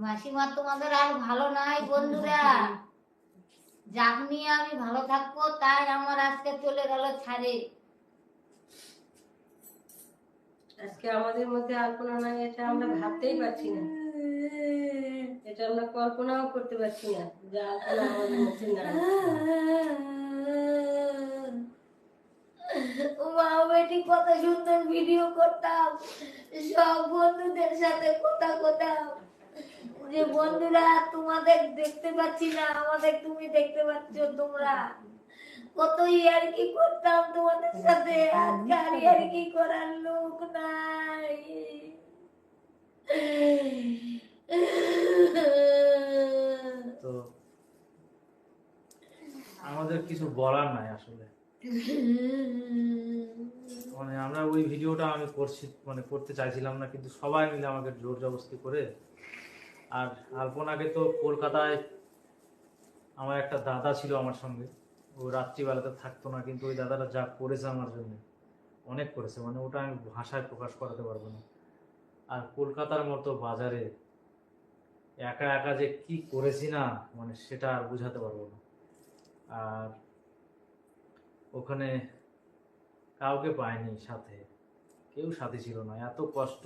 মাসিমা তোমাদের আর ভালো নাই বন্ধুরা, যাক নিয়ে আমি ভালো থাকবো তাই আমার আজকে চলে গেল ছাড়ে। আজকে আমাদের মধ্যে আলপনা নাই, এটা আমরা ভাবতেই পারছি না, এটা আমরা কল্পনাও করতে পারছি না যে আলপনা আমাদের মধ্যে নাই। মা বেটি কত সুন্দর ভিডিও করতাম, সব বন্ধুদের সাথে কথা করতাম যে বন্ধুরা তোমাদের দেখতে পাচ্ছি না, আমাদের তুমি দেখতে পাচ্ছ। তোমরা কত ইয়ার্কি করতাম তোমাদের সাথে, আজকে আর ইয়ার্কি করার লোক নাই। তো আমাদের কিছু বলার নাই আসলে। মানে আমরা ওই ভিডিওটা আমি করতে চাইছিলাম না, কিন্তু সবাই মিলে আমাকে জোর জবরদস্তি করে। আর আলপনাকে তো কলকাতায় আমার একটা দাদা ছিল আমার সঙ্গে, ও রাত্রিবেলাতে থাকতো না, কিন্তু ওই দাদাটা যা করেছে আমার জন্য অনেক করেছে, মানে ওটা আমি ভাষায় প্রকাশ করাতে পারবো না। আর কলকাতার মতো বাজারে একা একা যে কি করেছি না, মানে সেটা আর বুঝাতে পারবো না। আর ওখানে কাউকে পাইনি সাথে, কেউ সাথে ছিল না, এত কষ্ট।